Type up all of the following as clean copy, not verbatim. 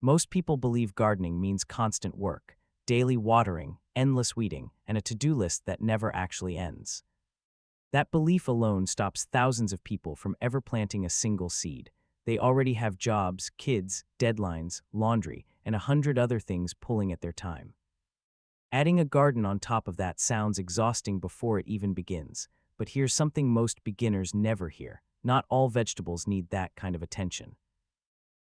Most people believe gardening means constant work, daily watering, endless weeding, and a to-do list that never actually ends. That belief alone stops thousands of people from ever planting a single seed. They already have jobs, kids, deadlines, laundry, and 100 other things pulling at their time. Adding a garden on top of that sounds exhausting before it even begins, but here's something most beginners never hear. Not all vegetables need that kind of attention.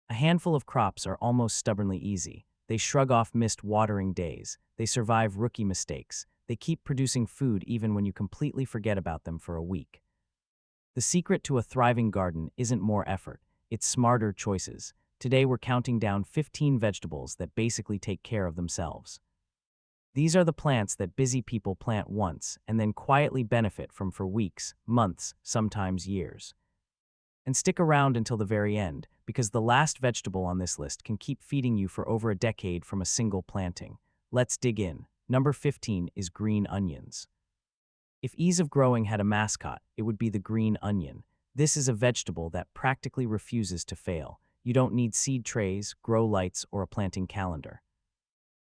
A handful of crops are almost stubbornly easy. They shrug off missed watering days. They survive rookie mistakes. They keep producing food even when you completely forget about them for a week. The secret to a thriving garden isn't more effort, it's smarter choices. Today we're counting down 15 vegetables that basically take care of themselves. These are the plants that busy people plant once and then quietly benefit from for weeks, months, sometimes years. And stick around until the very end, because the last vegetable on this list can keep feeding you for over a decade from a single planting. Let's dig in. Number 15 is green onions. If ease of growing had a mascot, it would be the green onion. This is a vegetable that practically refuses to fail. You don't need seed trays, grow lights, or a planting calendar.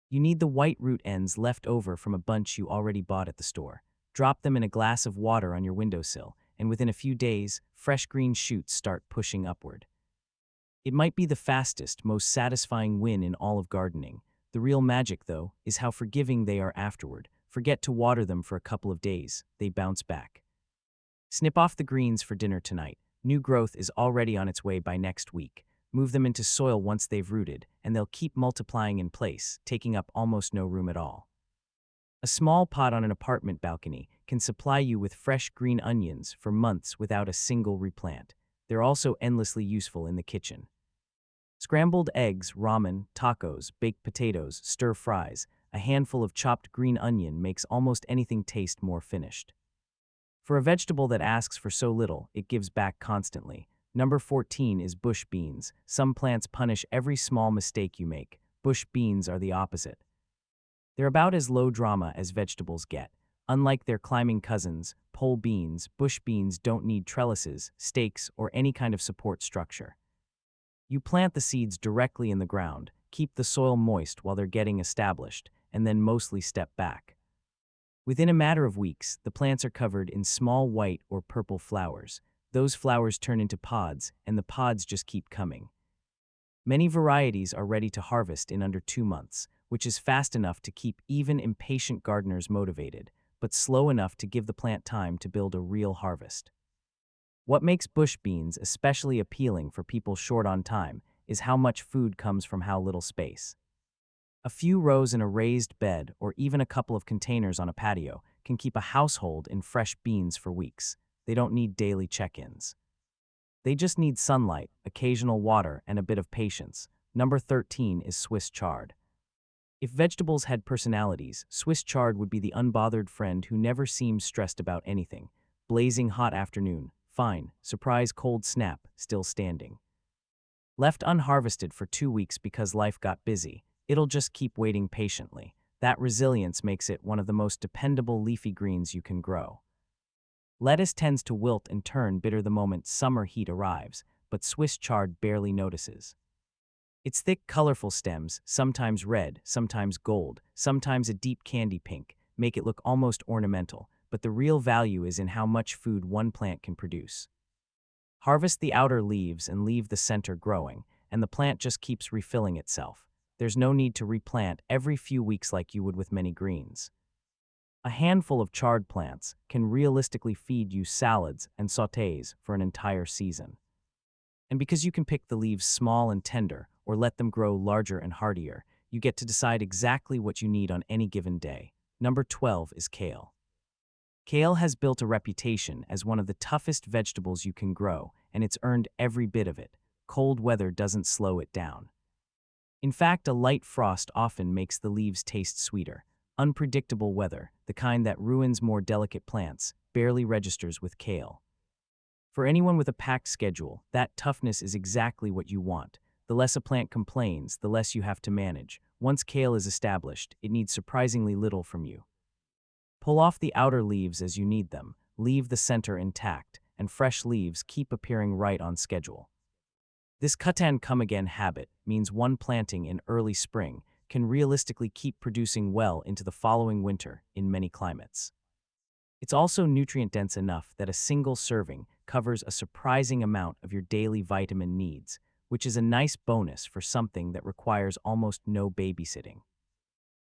You need the white root ends left over from a bunch you already bought at the store. Drop them in a glass of water on your windowsill, and within a few days, fresh green shoots start pushing upward. It might be the fastest, most satisfying win in all of gardening. The real magic, though, is how forgiving they are afterward. Forget to water them for a couple of days. They bounce back. Snip off the greens for dinner tonight. New growth is already on its way by next week. Move them into soil once they've rooted, and they'll keep multiplying in place, taking up almost no room at all. A small pot on an apartment balcony can supply you with fresh green onions for months without a single replant. They're also endlessly useful in the kitchen. Scrambled eggs, ramen, tacos, baked potatoes, stir fries, a handful of chopped green onion makes almost anything taste more finished. For a vegetable that asks for so little, it gives back constantly. Number 14 is bush beans. Some plants punish every small mistake you make. Bush beans are the opposite. They're about as low drama as vegetables get. Unlike their climbing cousins, pole beans, bush beans don't need trellises, stakes, or any kind of support structure. You plant the seeds directly in the ground, keep the soil moist while they're getting established, and then mostly step back. Within a matter of weeks, the plants are covered in small white or purple flowers. Those flowers turn into pods, and the pods just keep coming. Many varieties are ready to harvest in under 2 months, which is fast enough to keep even impatient gardeners motivated, but slow enough to give the plant time to build a real harvest. What makes bush beans especially appealing for people short on time is how much food comes from how little space. A few rows in a raised bed or even a couple of containers on a patio can keep a household in fresh beans for weeks. They don't need daily check-ins. They just need sunlight, occasional water, and a bit of patience. Number 13 is Swiss chard. If vegetables had personalities, Swiss chard would be the unbothered friend who never seems stressed about anything. Blazing hot afternoon, fine. Surprise cold snap, still standing. Left unharvested for 2 weeks because life got busy, it'll just keep waiting patiently. That resilience makes it one of the most dependable leafy greens you can grow. Lettuce tends to wilt and turn bitter the moment summer heat arrives, but Swiss chard barely notices. Its thick, colorful stems, sometimes red, sometimes gold, sometimes a deep candy pink, make it look almost ornamental, but the real value is in how much food one plant can produce. Harvest the outer leaves and leave the center growing, and the plant just keeps refilling itself. There's no need to replant every few weeks like you would with many greens. A handful of chard plants can realistically feed you salads and sautés for an entire season. And because you can pick the leaves small and tender, or let them grow larger and hardier, you get to decide exactly what you need on any given day. Number 12 is kale. Kale has built a reputation as one of the toughest vegetables you can grow, and it's earned every bit of it. Cold weather doesn't slow it down. In fact, a light frost often makes the leaves taste sweeter. Unpredictable weather, the kind that ruins more delicate plants, barely registers with kale. For anyone with a packed schedule, that toughness is exactly what you want. The less a plant complains, the less you have to manage. Once kale is established, it needs surprisingly little from you. Pull off the outer leaves as you need them, leave the center intact, and fresh leaves keep appearing right on schedule. This cut-and-come-again habit means one planting in early spring can realistically keep producing well into the following winter in many climates. It's also nutrient-dense enough that a single serving covers a surprising amount of your daily vitamin needs, which is a nice bonus for something that requires almost no babysitting.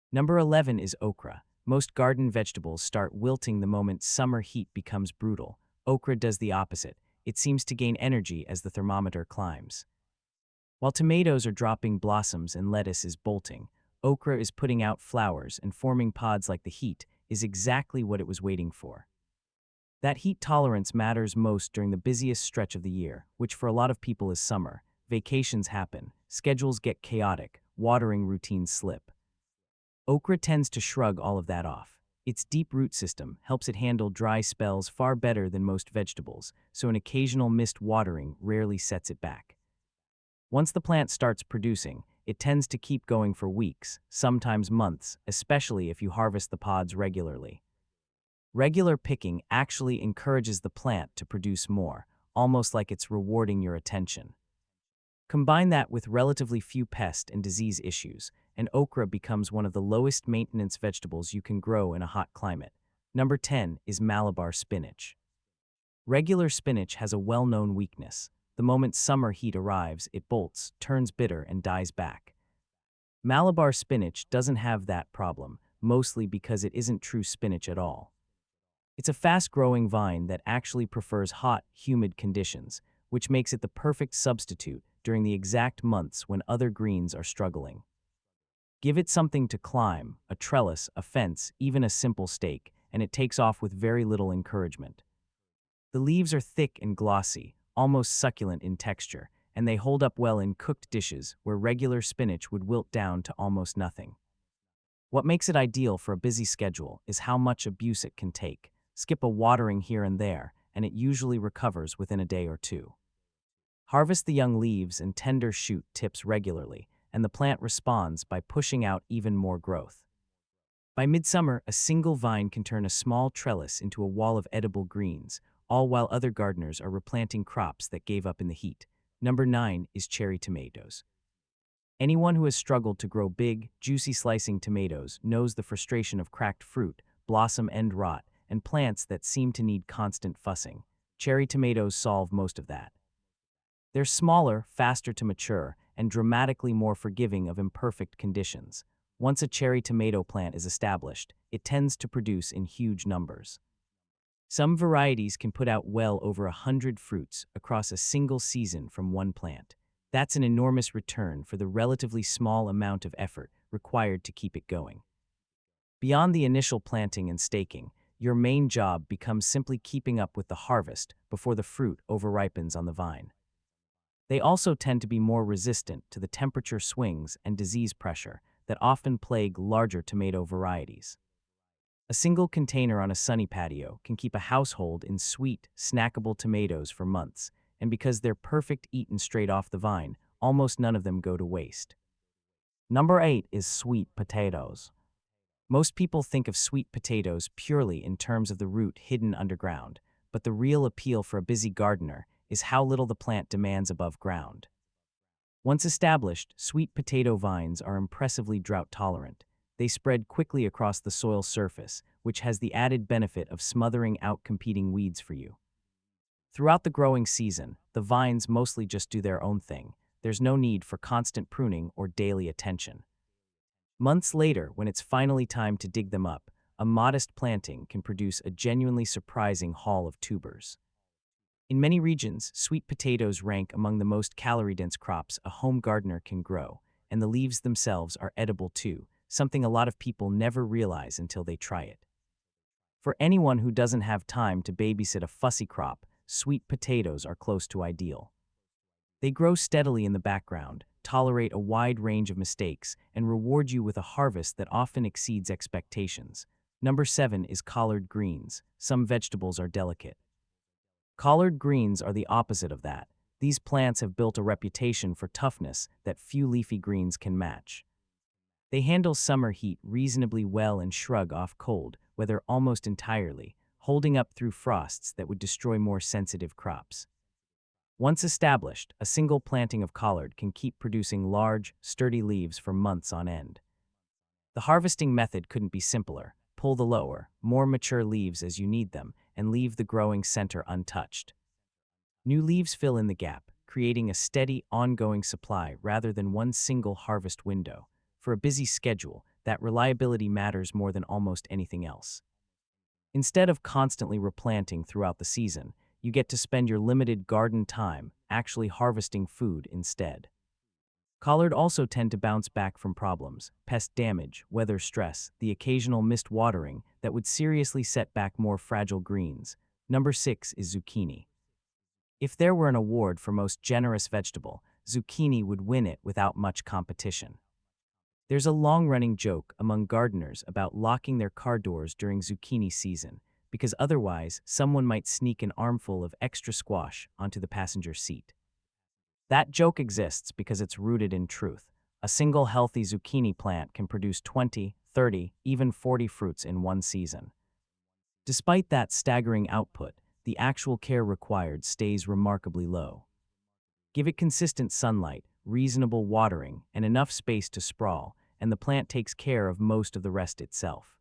Number 11 is okra. Most garden vegetables start wilting the moment summer heat becomes brutal. Okra does the opposite. It seems to gain energy as the thermometer climbs. While tomatoes are dropping blossoms and lettuce is bolting, okra is putting out flowers and forming pods like the heat is exactly what it was waiting for. That heat tolerance matters most during the busiest stretch of the year, which for a lot of people is summer. Vacations happen, schedules get chaotic, watering routines slip. Okra tends to shrug all of that off. Its deep root system helps it handle dry spells far better than most vegetables, so an occasional missed watering rarely sets it back. Once the plant starts producing, it tends to keep going for weeks, sometimes months, especially if you harvest the pods regularly. Regular picking actually encourages the plant to produce more, almost like it's rewarding your attention. Combine that with relatively few pest and disease issues, and okra becomes one of the lowest maintenance vegetables you can grow in a hot climate. Number 10 is Malabar spinach. Regular spinach has a well-known weakness. The moment summer heat arrives, it bolts, turns bitter, and dies back. Malabar spinach doesn't have that problem, mostly because it isn't true spinach at all. It's a fast-growing vine that actually prefers hot, humid conditions, which makes it the perfect substitute during the exact months when other greens are struggling. Give it something to climb, a trellis, a fence, even a simple stake, and it takes off with very little encouragement. The leaves are thick and glossy, almost succulent in texture, and they hold up well in cooked dishes where regular spinach would wilt down to almost nothing. What makes it ideal for a busy schedule is how much abuse it can take. Skip a watering here and there, and it usually recovers within a day or two. Harvest the young leaves and tender shoot tips regularly, and the plant responds by pushing out even more growth. By midsummer, a single vine can turn a small trellis into a wall of edible greens, all while other gardeners are replanting crops that gave up in the heat. Number 9 is cherry tomatoes. Anyone who has struggled to grow big, juicy slicing tomatoes knows the frustration of cracked fruit, blossom end rot, and plants that seem to need constant fussing. Cherry tomatoes solve most of that. They're smaller, faster to mature, and dramatically more forgiving of imperfect conditions. Once a cherry tomato plant is established, it tends to produce in huge numbers. Some varieties can put out well over 100 fruits across a single season from one plant. That's an enormous return for the relatively small amount of effort required to keep it going. Beyond the initial planting and staking, your main job becomes simply keeping up with the harvest before the fruit overripens on the vine. They also tend to be more resistant to the temperature swings and disease pressure that often plague larger tomato varieties. A single container on a sunny patio can keep a household in sweet, snackable tomatoes for months, and because they're perfect eaten straight off the vine, almost none of them go to waste. Number 8 is sweet potatoes. Most people think of sweet potatoes purely in terms of the root hidden underground, but the real appeal for a busy gardener is how little the plant demands above ground. Once established, sweet potato vines are impressively drought-tolerant. They spread quickly across the soil surface, which has the added benefit of smothering out competing weeds for you. Throughout the growing season, the vines mostly just do their own thing. There's no need for constant pruning or daily attention. Months later, when it's finally time to dig them up, a modest planting can produce a genuinely surprising haul of tubers. In many regions, sweet potatoes rank among the most calorie-dense crops a home gardener can grow, and the leaves themselves are edible too, something a lot of people never realize until they try it. For anyone who doesn't have time to babysit a fussy crop, sweet potatoes are close to ideal. They grow steadily in the background, tolerate a wide range of mistakes, and reward you with a harvest that often exceeds expectations. Number 7 is collard greens. Some vegetables are delicate. Collard greens are the opposite of that. These plants have built a reputation for toughness that few leafy greens can match. They handle summer heat reasonably well and shrug off cold, whether almost entirely, holding up through frosts that would destroy more sensitive crops. Once established, a single planting of collard can keep producing large, sturdy leaves for months on end. The harvesting method couldn't be simpler. Pull the lower, more mature leaves as you need them, and leave the growing center untouched. New leaves fill in the gap, creating a steady, ongoing supply rather than one single harvest window. For a busy schedule, that reliability matters more than almost anything else. Instead of constantly replanting throughout the season, you get to spend your limited garden time actually harvesting food instead. Collard also tend to bounce back from problems, pest damage, weather stress, the occasional missed watering that would seriously set back more fragile greens. Number 6 is zucchini. If there were an award for most generous vegetable, zucchini would win it without much competition. There's a long-running joke among gardeners about locking their car doors during zucchini season, because otherwise someone might sneak an armful of extra squash onto the passenger seat. That joke exists because it's rooted in truth. A single healthy zucchini plant can produce 20, 30, even 40 fruits in one season. Despite that staggering output, the actual care required stays remarkably low. Give it consistent sunlight, reasonable watering, and enough space to sprawl, and the plant takes care of most of the rest itself.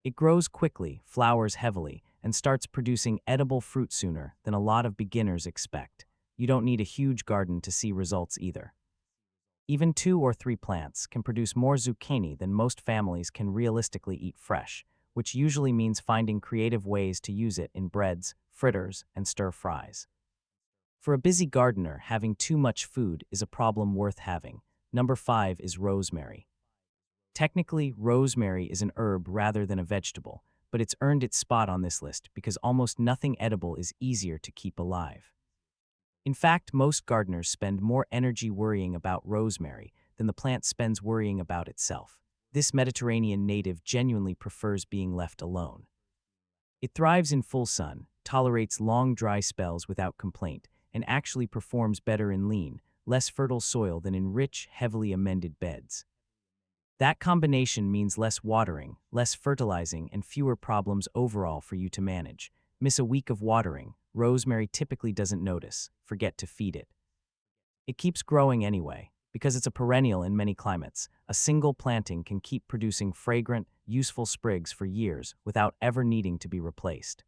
It grows quickly, flowers heavily, and starts producing edible fruit sooner than a lot of beginners expect. You don't need a huge garden to see results either. Even 2 or 3 plants can produce more zucchini than most families can realistically eat fresh, which usually means finding creative ways to use it in breads, fritters, and stir-fries. For a busy gardener, having too much food is a problem worth having. Number 5 is rosemary. Technically, rosemary is an herb rather than a vegetable, but it's earned its spot on this list because almost nothing edible is easier to keep alive. In fact, most gardeners spend more energy worrying about rosemary than the plant spends worrying about itself. This Mediterranean native genuinely prefers being left alone. It thrives in full sun, tolerates long dry spells without complaint, and actually performs better in lean, less fertile soil than in rich, heavily amended beds. That combination means less watering, less fertilizing, and fewer problems overall for you to manage. Miss a week of watering, rosemary typically doesn't notice, forget to feed it. It keeps growing anyway. Because it's a perennial in many climates, a single planting can keep producing fragrant, useful sprigs for years without ever needing to be replaced.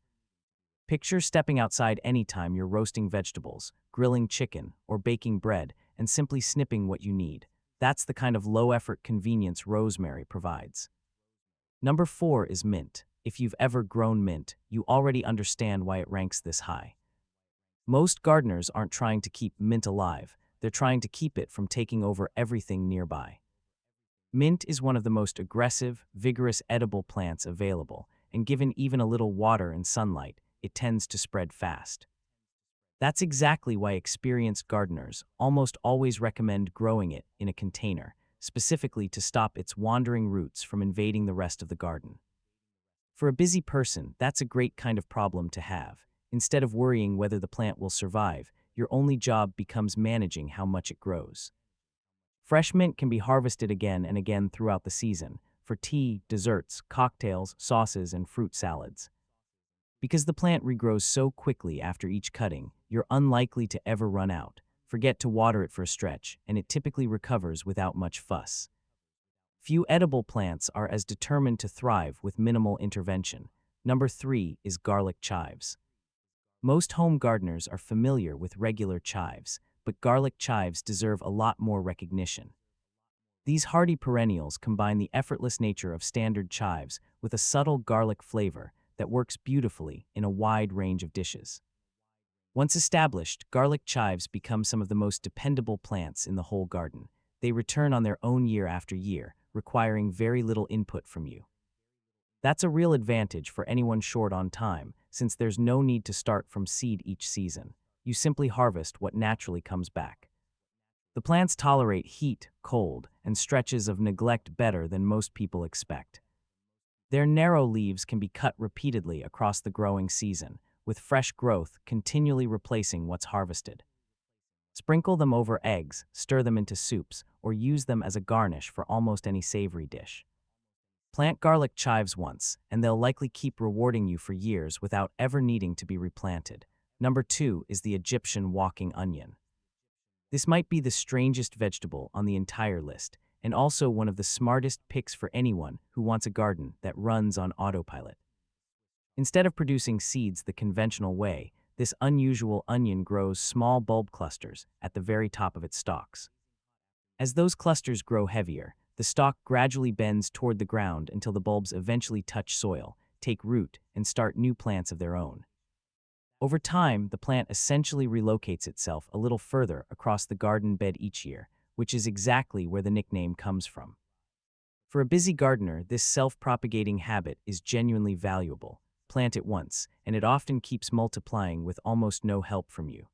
Picture stepping outside anytime you're roasting vegetables, grilling chicken, or baking bread, and simply snipping what you need. That's the kind of low-effort convenience rosemary provides. Number 4 is mint. If you've ever grown mint, you already understand why it ranks this high. Most gardeners aren't trying to keep mint alive, they're trying to keep it from taking over everything nearby. Mint is one of the most aggressive, vigorous edible plants available, and given even a little water and sunlight, it tends to spread fast. That's exactly why experienced gardeners almost always recommend growing it in a container, specifically to stop its wandering roots from invading the rest of the garden. For a busy person, that's a great kind of problem to have. Instead of worrying whether the plant will survive, your only job becomes managing how much it grows. Fresh mint can be harvested again and again throughout the season, for tea, desserts, cocktails, sauces, and fruit salads. Because the plant regrows so quickly after each cutting, you're unlikely to ever run out. Forget to water it for a stretch, and it typically recovers without much fuss. Few edible plants are as determined to thrive with minimal intervention. Number 3 is garlic chives. Most home gardeners are familiar with regular chives, but garlic chives deserve a lot more recognition. These hardy perennials combine the effortless nature of standard chives with a subtle garlic flavor that works beautifully in a wide range of dishes. Once established, garlic chives become some of the most dependable plants in the whole garden. They return on their own year after year, requiring very little input from you. That's a real advantage for anyone short on time, since there's no need to start from seed each season. You simply harvest what naturally comes back. The plants tolerate heat, cold, and stretches of neglect better than most people expect. Their narrow leaves can be cut repeatedly across the growing season, with fresh growth continually replacing what's harvested. Sprinkle them over eggs, stir them into soups, or use them as a garnish for almost any savory dish. Plant garlic chives once, and they'll likely keep rewarding you for years without ever needing to be replanted. Number 2 is the Egyptian walking onion. This might be the strangest vegetable on the entire list, and also one of the smartest picks for anyone who wants a garden that runs on autopilot. Instead of producing seeds the conventional way, this unusual onion grows small bulb clusters at the very top of its stalks. As those clusters grow heavier, the stalk gradually bends toward the ground until the bulbs eventually touch soil, take root, and start new plants of their own. Over time, the plant essentially relocates itself a little further across the garden bed each year, which is exactly where the nickname comes from. For a busy gardener, this self-propagating habit is genuinely valuable. Plant it once, and it often keeps multiplying with almost no help from you.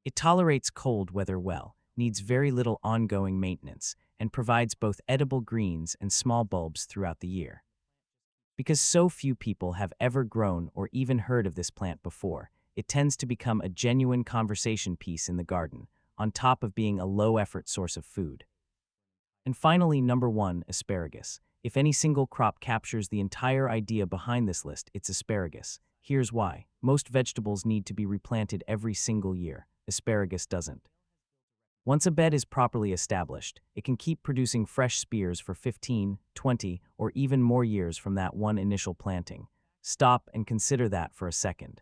It tolerates cold weather well, needs very little ongoing maintenance, and provides both edible greens and small bulbs throughout the year. Because so few people have ever grown or even heard of this plant before, it tends to become a genuine conversation piece in the garden, on top of being a low-effort source of food. And finally, number 1, asparagus. If any single crop captures the entire idea behind this list, it's asparagus. Here's why. Most vegetables need to be replanted every single year. Asparagus doesn't. Once a bed is properly established, it can keep producing fresh spears for 15, 20, or even more years from that one initial planting. Stop and consider that for a second.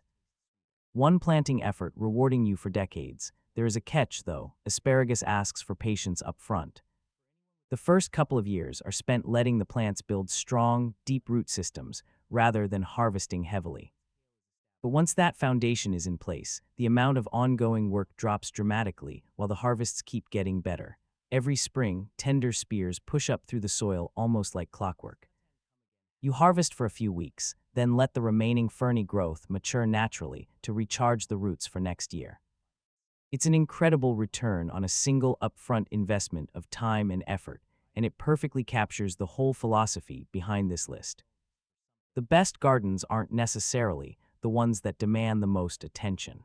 One planting effort rewarding you for decades. There is a catch, though. Asparagus asks for patience up front. The first couple of years are spent letting the plants build strong, deep root systems rather than harvesting heavily. But once that foundation is in place, the amount of ongoing work drops dramatically while the harvests keep getting better. Every spring, tender spears push up through the soil almost like clockwork. You harvest for a few weeks, then let the remaining ferny growth mature naturally to recharge the roots for next year. It's an incredible return on a single upfront investment of time and effort, and it perfectly captures the whole philosophy behind this list. The best gardens aren't necessarily the ones that demand the most attention.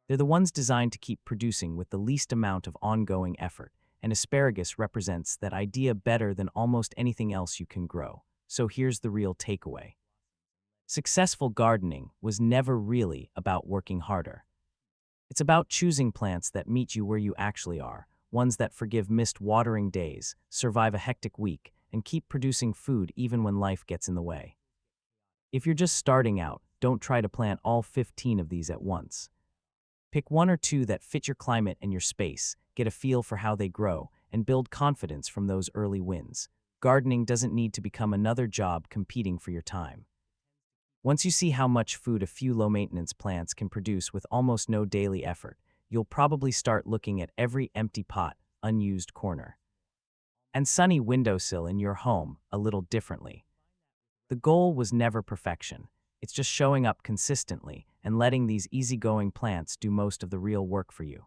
They're the ones designed to keep producing with the least amount of ongoing effort, and asparagus represents that idea better than almost anything else you can grow. So here's the real takeaway. Successful gardening was never really about working harder. It's about choosing plants that meet you where you actually are, ones that forgive missed watering days, survive a hectic week, and keep producing food even when life gets in the way. If you're just starting out, don't try to plant all 15 of these at once. Pick 1 or 2 that fit your climate and your space, get a feel for how they grow, and build confidence from those early wins. Gardening doesn't need to become another job competing for your time. Once you see how much food a few low-maintenance plants can produce with almost no daily effort, you'll probably start looking at every empty pot, unused corner, and sunny windowsill in your home a little differently. The goal was never perfection. It's just showing up consistently and letting these easygoing plants do most of the real work for you.